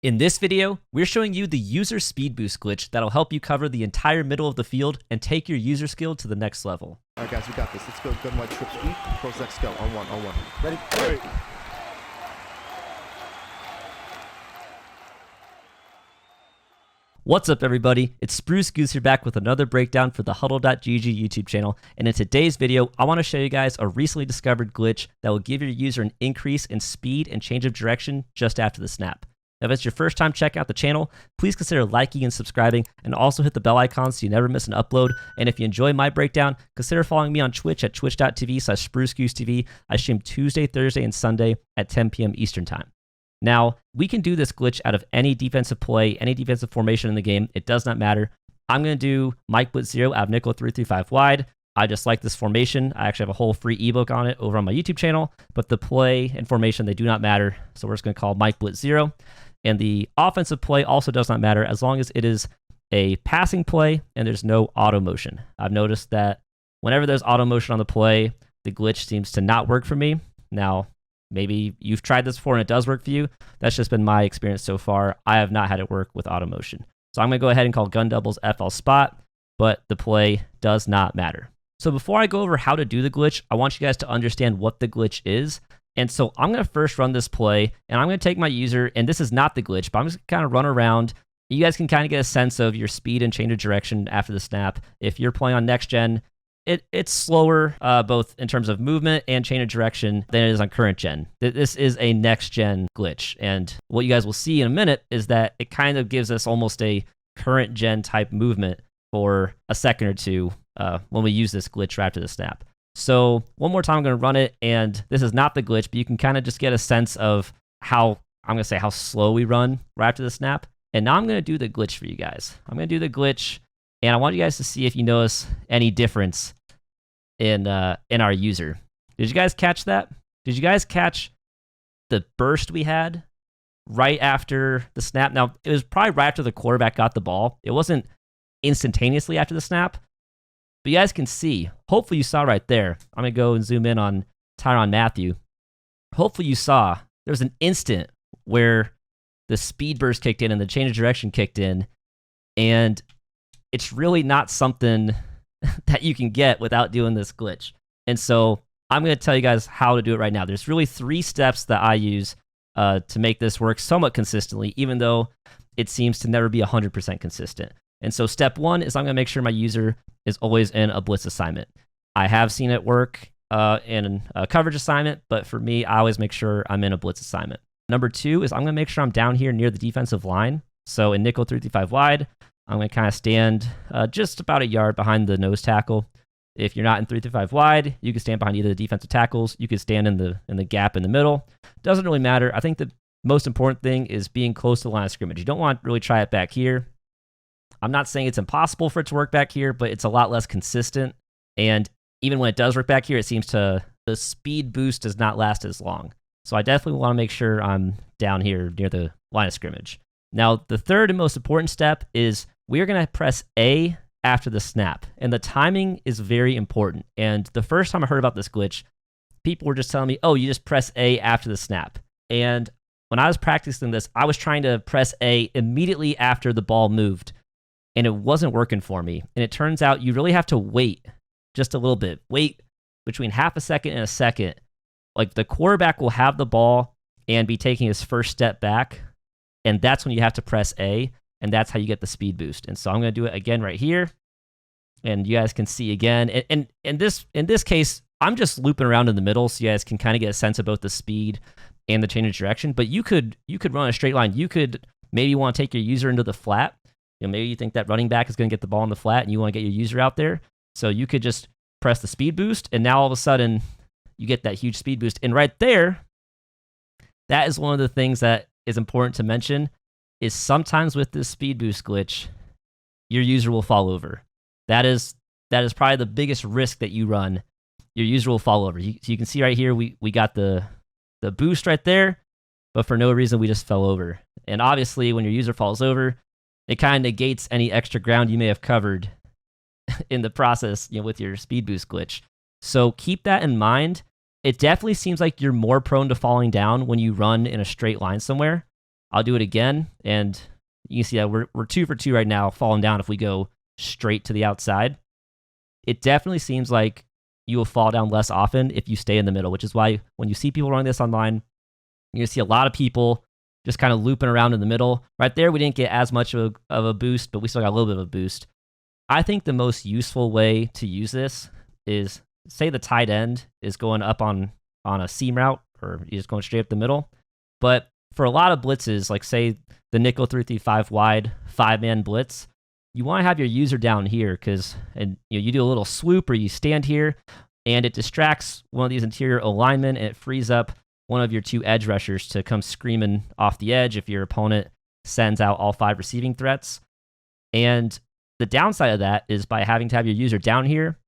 In this video, we're showing you the user speed boost glitch that'll help you cover the entire middle of the field and take your user skill to the next level. All right, guys, we got this. Let's go. Gun white trip speed. Pros X go. On one. Ready? Ready. What's up, everybody? It's Spruce Goose here, back with another breakdown for the HuddleGG YouTube channel. And in today's video, I want to show you guys a recently discovered glitch that will give your user an increase in speed and change of direction just after the snap. Now, if it's your first time checking out the channel, please consider liking and subscribing, and also hit the bell icon so you never miss an upload. And if you enjoy my breakdown, consider following me on Twitch at twitch.tv/SpruceGooseTV. I stream Tuesday, Thursday, and Sunday at 10 p.m. Eastern Time. Now, we can do this glitch out of any defensive play, any defensive formation in the game. It does not matter. I'm going to do Mike Blitz 0 out of nickel 3-3-5 wide. I just like this formation. I actually have a whole free ebook on it over on my YouTube channel, but the play and formation, they do not matter. So we're just going to call Mike Blitz 0. And the offensive play also does not matter as long as it is a passing play and there's no auto motion. I've noticed that whenever there's auto motion on the play, the glitch seems to not work for me. Now, maybe you've tried this before and it does work for you. That's just been my experience so far. I have not had it work with auto motion. So I'm going to go ahead and call gun doubles FL spot, but the play does not matter. So before I go over how to do the glitch, I want you guys to understand what the glitch is. And so I'm going to first run this play, and I'm going to take my user, and this is not the glitch, but I'm just going to kind of run around. You guys can kind of get a sense of your speed and change of direction after the snap. If you're playing on next gen, it's slower, both in terms of movement and change of direction, than it is on current gen. This is a next gen glitch, and what you guys will see in a minute is that it kind of gives us almost a current gen type movement for a second or two when we use this glitch right after the snap. So one more time, I'm going to run it, and this is not the glitch, but you can kind of just get a sense of how, I'm going to say how slow we run right after the snap. And now I'm going to do the glitch for you guys. I'm going to do the glitch, and I want you guys to see if you notice any difference in our user. Did you guys catch that? Did you guys catch the burst we had right after the snap? Now, it was probably right after the quarterback got the ball. It wasn't instantaneously after the snap. But you guys can see, hopefully you saw right there. I'm going to go and zoom in on Tyrann Mathieu. Hopefully you saw there was an instant where the speed burst kicked in and the change of direction kicked in. And it's really not something that you can get without doing this glitch. And so I'm going to tell you guys how to do it right now. There's really 3 steps that I use to make this work somewhat consistently, even though it seems to never be 100% consistent. And so step 1 is I'm going to make sure my user is always in a blitz assignment. I have seen it work in a coverage assignment, but for me, I always make sure I'm in a blitz assignment. Number 2 is I'm going to make sure I'm down here near the defensive line. So in nickel 3-5 wide, I'm going to kind of stand just about a yard behind the nose tackle. If you're not in 3-5 wide, you can stand behind either the defensive tackles. You can stand in the gap in the middle. Doesn't really matter. I think the most important thing is being close to the line of scrimmage. You don't want to really try it back here. I'm not saying it's impossible for it to work back here, but it's a lot less consistent. And even when it does work back here, it seems the speed boost does not last as long. So I definitely want to make sure I'm down here near the line of scrimmage. Now, the third and most important step is we're going to press A after the snap. And the timing is very important. And the first time I heard about this glitch, people were just telling me, oh, you just press A after the snap. And when I was practicing this, I was trying to press A immediately after the ball moved. And it wasn't working for me. And it turns out you really have to wait just a little bit. Wait between half a second and a second. Like the quarterback will have the ball and be taking his first step back. And that's when you have to press A. And that's how you get the speed boost. And so I'm going to do it again right here. And you guys can see again. And in this case, I'm just looping around in the middle so you guys can kind of get a sense of both the speed and the change of direction. But you could run a straight line. You could maybe want to take your user into the flat. Maybe you think that running back is going to get the ball in the flat and you want to get your user out there. So you could just press the speed boost, and now all of a sudden you get that huge speed boost. And right there, that is one of the things that is important to mention, is sometimes with this speed boost glitch, your user will fall over. That is probably the biggest risk that you run. Your user will fall over. So you can see right here, we got the boost right there, but for no reason we just fell over. And obviously when your user falls over, it kind of negates any extra ground you may have covered in the process, with your speed boost glitch. So keep that in mind. It definitely seems like you're more prone to falling down when you run in a straight line somewhere. I'll do it again, and you can see that we're 2 for 2 right now, falling down if we go straight to the outside. It definitely seems like you will fall down less often if you stay in the middle, which is why when you see people running this online, you're going to see a lot of people just kind of looping around in the middle. Right there, we didn't get as much of a boost, but we still got a little bit of a boost. I think the most useful way to use this is, say the tight end is going up on a seam route, or you're just going straight up the middle. But for a lot of blitzes, like say the nickel 3-5 wide 5-man blitz, you want to have your user down here because you do a little swoop or you stand here, and it distracts one of these interior alignment, and it frees up one of your 2 edge rushers to come screaming off the edge if your opponent sends out all 5 receiving threats. And the downside of that is by having to have your user down here,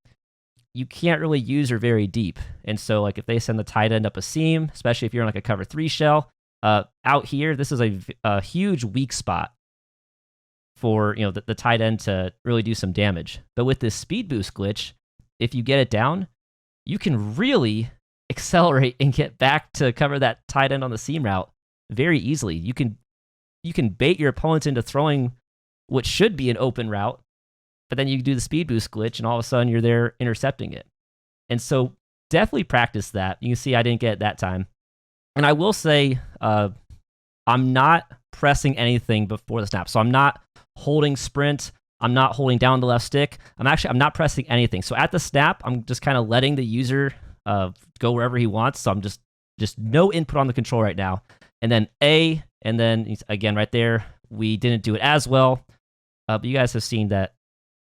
you can't really user very deep. And so like if they send the tight end up a seam, especially if you're in like a cover 3 shell, out here, this is a huge weak spot for the tight end to really do some damage. But with this speed boost glitch, if you get it down, you can really accelerate and get back to cover that tight end on the seam route very easily. You can bait your opponents into throwing what should be an open route, but then you do the speed boost glitch, and all of a sudden you're there intercepting it. And so definitely practice that. You can see I didn't get it that time. And I will say, I'm not pressing anything before the snap. So I'm not holding sprint. I'm not holding down the left stick. I'm not pressing anything. So at the snap, I'm just kind of letting the user go wherever he wants. So I'm just no input on the control right now. And then A, and then again right there, we didn't do it as well. But you guys have seen that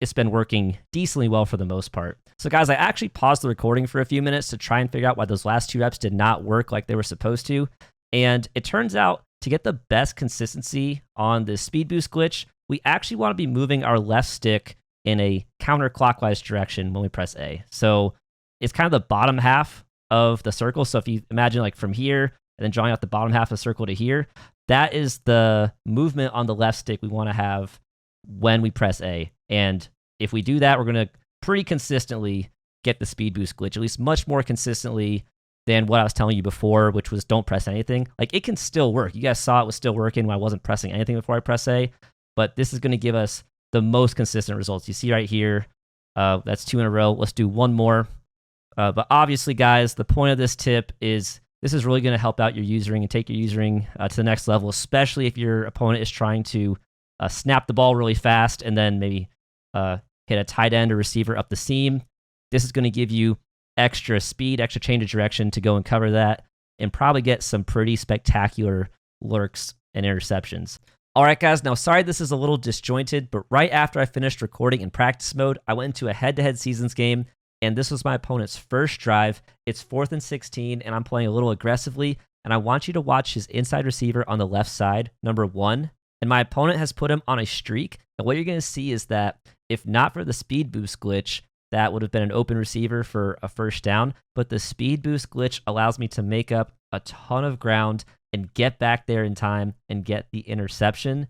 it's been working decently well for the most part. So guys, I actually paused the recording for a few minutes to try and figure out why those last 2 reps did not work like they were supposed to. And it turns out to get the best consistency on this speed boost glitch, we actually want to be moving our left stick in a counterclockwise direction when we press A. So it's kind of the bottom half of the circle. So if you imagine like from here and then drawing out the bottom half of the circle to here, that is the movement on the left stick we want to have when we press A. And if we do that, we're going to pretty consistently get the speed boost glitch, at least much more consistently than what I was telling you before, which was don't press anything. Like it can still work. You guys saw it was still working when I wasn't pressing anything before I press A, but this is going to give us the most consistent results. You see right here, that's 2 in a row. Let's do one more. But obviously, guys, the point of this tip is this is really going to help out your usering and take your usering to the next level, especially if your opponent is trying to snap the ball really fast and then maybe hit a tight end or receiver up the seam. This is going to give you extra speed, extra change of direction to go and cover that and probably get some pretty spectacular lurks and interceptions. All right, guys, now sorry this is a little disjointed, but right after I finished recording in practice mode, I went into a head-to-head seasons game, and this was my opponent's first drive. It's 4th and 16, and I'm playing a little aggressively, and I want you to watch his inside receiver on the left side, number 1, and my opponent has put him on a streak, and what you're going to see is that if not for the speed boost glitch, that would have been an open receiver for a first down, but the speed boost glitch allows me to make up a ton of ground and get back there in time and get the interception,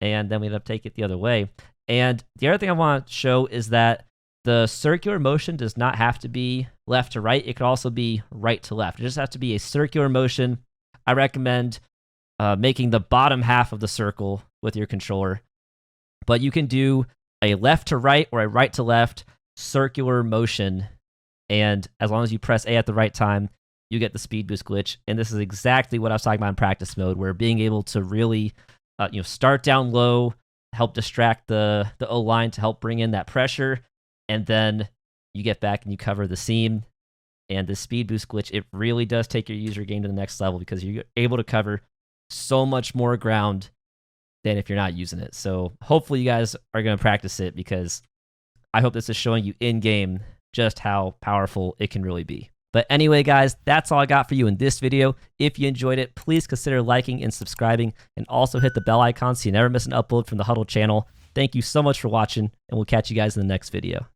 and then we end up taking it the other way. And the other thing I want to show is that the circular motion does not have to be left to right. It could also be right to left. It just has to be a circular motion. I recommend making the bottom half of the circle with your controller, but you can do a left to right or a right to left circular motion, and as long as you press A at the right time, you get the speed boost glitch. And this is exactly what I was talking about in practice mode, where being able to really start down low, help distract the O-line to help bring in that pressure, and then you get back and you cover the seam. And the speed boost glitch, it really does take your user game to the next level because you're able to cover so much more ground than if you're not using it. So hopefully you guys are going to practice it, because I hope this is showing you in-game just how powerful it can really be. But anyway, guys, that's all I got for you in this video. If you enjoyed it, please consider liking and subscribing, and also hit the bell icon so you never miss an upload from the Huddle channel. Thank you so much for watching, and we'll catch you guys in the next video.